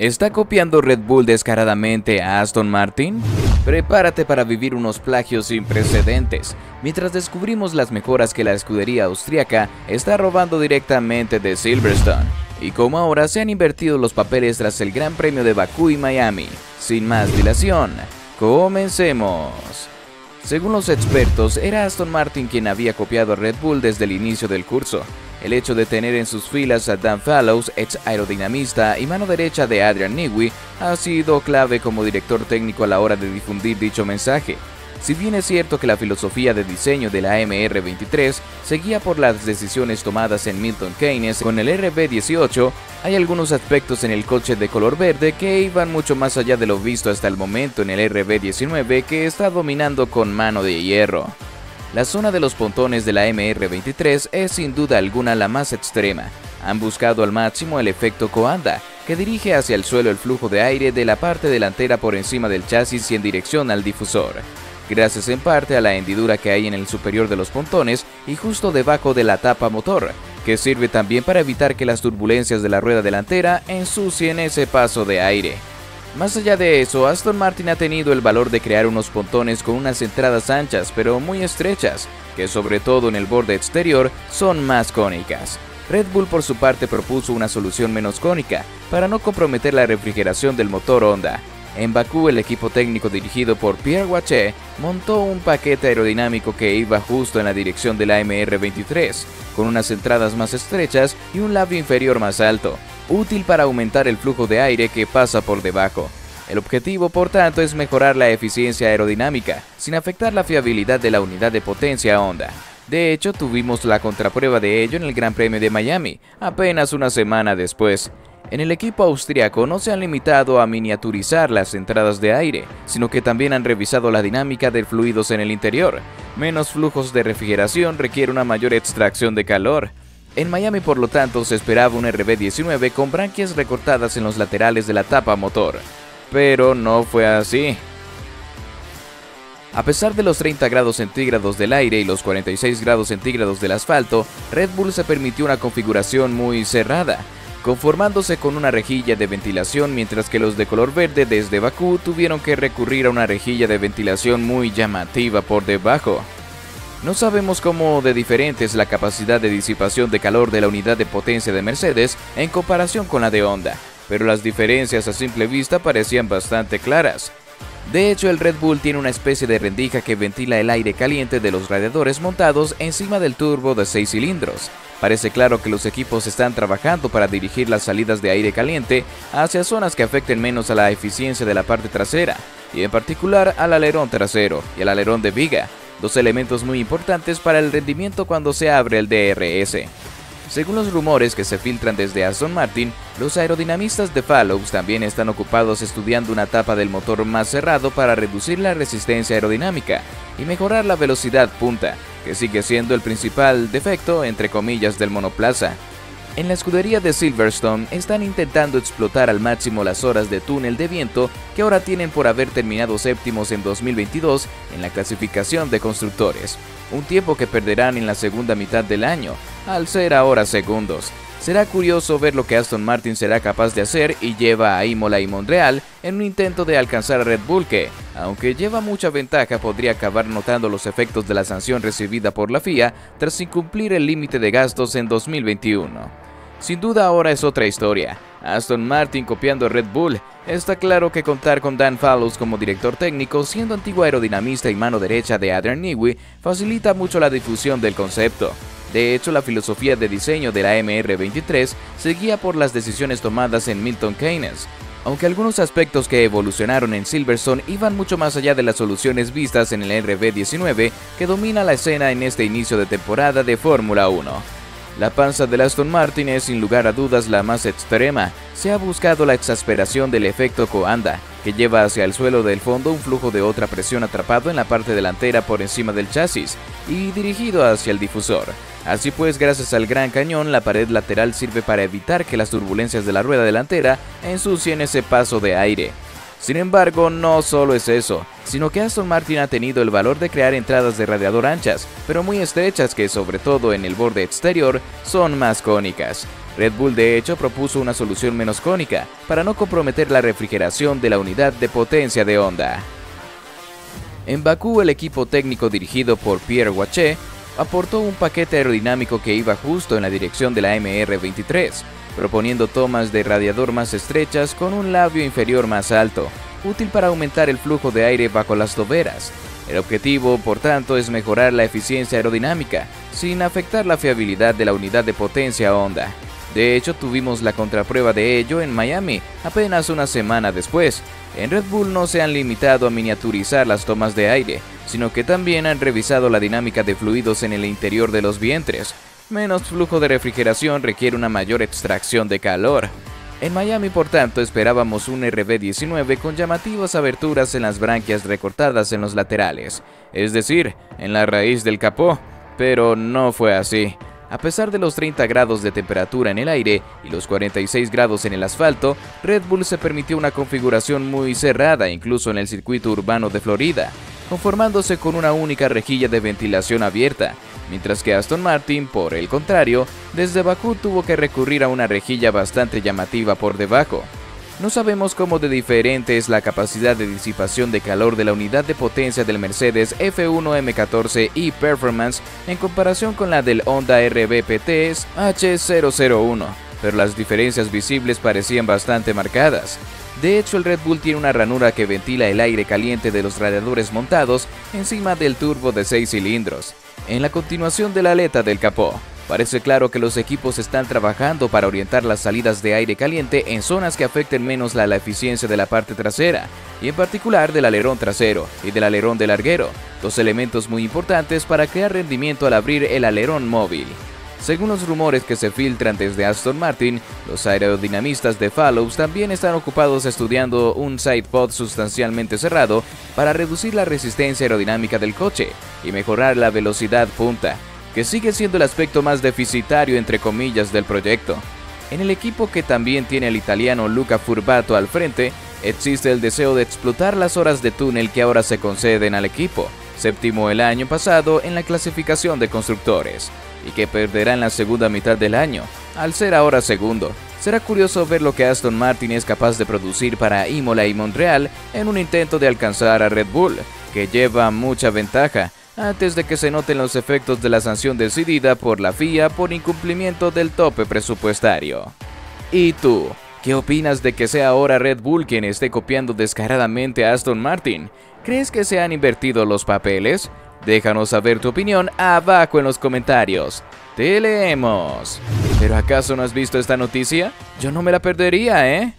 ¿Está copiando Red Bull descaradamente a Aston Martin? Prepárate para vivir unos plagios sin precedentes, mientras descubrimos las mejoras que la escudería austríaca está robando directamente de Silverstone, y cómo ahora se han invertido los papeles tras el Gran Premio de Bakú y Miami. Sin más dilación, comencemos. Según los expertos, era Aston Martin quien había copiado a Red Bull desde el inicio del curso. El hecho de tener en sus filas a Dan Fallows, ex aerodinamista y mano derecha de Adrian Newey, ha sido clave como director técnico a la hora de difundir dicho mensaje. Si bien es cierto que la filosofía de diseño de la MR23 seguía por las decisiones tomadas en Milton Keynes con el RB18, hay algunos aspectos en el coche de color verde que iban mucho más allá de lo visto hasta el momento en el RB19, que está dominando con mano de hierro. La zona de los pontones de la MR23 es sin duda alguna la más extrema. Han buscado al máximo el efecto Coanda, que dirige hacia el suelo el flujo de aire de la parte delantera por encima del chasis y en dirección al difusor, gracias en parte a la hendidura que hay en el superior de los pontones y justo debajo de la tapa motor, que sirve también para evitar que las turbulencias de la rueda delantera ensucien ese paso de aire. Más allá de eso, Aston Martin ha tenido el valor de crear unos pontones con unas entradas anchas pero muy estrechas, que sobre todo en el borde exterior son más cónicas. Red Bull por su parte propuso una solución menos cónica, para no comprometer la refrigeración del motor Honda. En Bakú, el equipo técnico dirigido por Pierre Wache montó un paquete aerodinámico que iba justo en la dirección de la MR23, con unas entradas más estrechas y un labio inferior más alto, útil para aumentar el flujo de aire que pasa por debajo. El objetivo, por tanto, es mejorar la eficiencia aerodinámica, sin afectar la fiabilidad de la unidad de potencia Honda. De hecho, tuvimos la contraprueba de ello en el Gran Premio de Miami, apenas una semana después. En el equipo austríaco no se han limitado a miniaturizar las entradas de aire, sino que también han revisado la dinámica de fluidos en el interior. Menos flujos de refrigeración requiere una mayor extracción de calor. En Miami, por lo tanto, se esperaba un RB19 con branquias recortadas en los laterales de la tapa motor, pero no fue así. A pesar de los 30 grados centígrados del aire y los 46 grados centígrados del asfalto, Red Bull se permitió una configuración muy cerrada, conformándose con una rejilla de ventilación, mientras que los de color verde desde Bakú tuvieron que recurrir a una rejilla de ventilación muy llamativa por debajo. No sabemos cómo de diferente es la capacidad de disipación de calor de la unidad de potencia de Mercedes en comparación con la de Honda, pero las diferencias a simple vista parecían bastante claras. De hecho, el Red Bull tiene una especie de rendija que ventila el aire caliente de los radiadores montados encima del turbo de 6 cilindros. Parece claro que los equipos están trabajando para dirigir las salidas de aire caliente hacia zonas que afecten menos a la eficiencia de la parte trasera, y en particular al alerón trasero y al alerón de viga, dos elementos muy importantes para el rendimiento cuando se abre el DRS. Según los rumores que se filtran desde Aston Martin, los aerodinamistas de Fallows también están ocupados estudiando una tapa del motor más cerrado para reducir la resistencia aerodinámica y mejorar la velocidad punta, que sigue siendo el principal defecto, entre comillas, del monoplaza. En la escudería de Silverstone están intentando explotar al máximo las horas de túnel de viento que ahora tienen por haber terminado séptimos en 2022 en la clasificación de constructores, un tiempo que perderán en la segunda mitad del año, al ser ahora segundos. Será curioso ver lo que Aston Martin será capaz de hacer y lleva a Imola y Montreal en un intento de alcanzar a Red Bull que, aunque lleva mucha ventaja, podría acabar notando los efectos de la sanción recibida por la FIA tras incumplir el límite de gastos en 2021. Sin duda ahora es otra historia. Aston Martin copiando a Red Bull. Está claro que contar con Dan Fallows como director técnico, siendo antiguo aerodinamista y mano derecha de Adrian Newey, facilita mucho la difusión del concepto. De hecho, la filosofía de diseño de la MR23 seguía por las decisiones tomadas en Milton Keynes, aunque algunos aspectos que evolucionaron en Silverstone iban mucho más allá de las soluciones vistas en el RB19 que domina la escena en este inicio de temporada de Fórmula 1. La panza del Aston Martin es sin lugar a dudas la más extrema. Se ha buscado la exasperación del efecto Coanda, que lleva hacia el suelo del fondo un flujo de otra presión atrapado en la parte delantera por encima del chasis y dirigido hacia el difusor. Así pues, gracias al gran cañón, la pared lateral sirve para evitar que las turbulencias de la rueda delantera ensucien ese paso de aire. Sin embargo, no solo es eso, sino que Aston Martin ha tenido el valor de crear entradas de radiador anchas, pero muy estrechas que, sobre todo en el borde exterior, son más cónicas. Red Bull de hecho propuso una solución menos cónica para no comprometer la refrigeración de la unidad de potencia de Honda. En Bakú, el equipo técnico dirigido por Pierre Wache aportó un paquete aerodinámico que iba justo en la dirección de la MR23, proponiendo tomas de radiador más estrechas con un labio inferior más alto, útil para aumentar el flujo de aire bajo las toberas. El objetivo, por tanto, es mejorar la eficiencia aerodinámica, sin afectar la fiabilidad de la unidad de potencia Honda. De hecho, tuvimos la contraprueba de ello en Miami, apenas una semana después. En Red Bull no se han limitado a miniaturizar las tomas de aire, sino que también han revisado la dinámica de fluidos en el interior de los vientres. Menos flujo de refrigeración requiere una mayor extracción de calor. En Miami, por tanto, esperábamos un RB19 con llamativas aberturas en las branquias recortadas en los laterales, es decir, en la raíz del capó, pero no fue así. A pesar de los 30 grados de temperatura en el aire y los 46 grados en el asfalto, Red Bull se permitió una configuración muy cerrada incluso en el circuito urbano de Florida, conformándose con una única rejilla de ventilación abierta, mientras que Aston Martin, por el contrario, desde Bakú tuvo que recurrir a una rejilla bastante llamativa por debajo. No sabemos cómo de diferente es la capacidad de disipación de calor de la unidad de potencia del Mercedes F1 M14 e-Performance en comparación con la del Honda RB PT H001, pero las diferencias visibles parecían bastante marcadas. De hecho, el Red Bull tiene una ranura que ventila el aire caliente de los radiadores montados encima del turbo de 6 cilindros, en la continuación de la aleta del capó. Parece claro que los equipos están trabajando para orientar las salidas de aire caliente en zonas que afecten menos la eficiencia de la parte trasera, y en particular del alerón trasero y del alerón de larguero, dos elementos muy importantes para crear rendimiento al abrir el alerón móvil. Según los rumores que se filtran desde Aston Martin, los aerodinamistas de Fallows también están ocupados estudiando un sidepod sustancialmente cerrado para reducir la resistencia aerodinámica del coche y mejorar la velocidad punta, que sigue siendo el aspecto más deficitario entre comillas del proyecto. En el equipo, que también tiene al italiano Luca Furbato al frente, existe el deseo de explotar las horas de túnel que ahora se conceden al equipo, séptimo el año pasado en la clasificación de constructores, y que perderá en la segunda mitad del año, al ser ahora segundo. Será curioso ver lo que Aston Martin es capaz de producir para Imola y Montreal en un intento de alcanzar a Red Bull, que lleva mucha ventaja, antes de que se noten los efectos de la sanción decidida por la FIA por incumplimiento del tope presupuestario. ¿Y tú? ¿Qué opinas de que sea ahora Red Bull quien esté copiando descaradamente a Aston Martin? ¿Crees que se han invertido los papeles? Déjanos saber tu opinión abajo en los comentarios. ¡Te leemos! ¿Pero acaso no has visto esta noticia? Yo no me la perdería, ¿eh?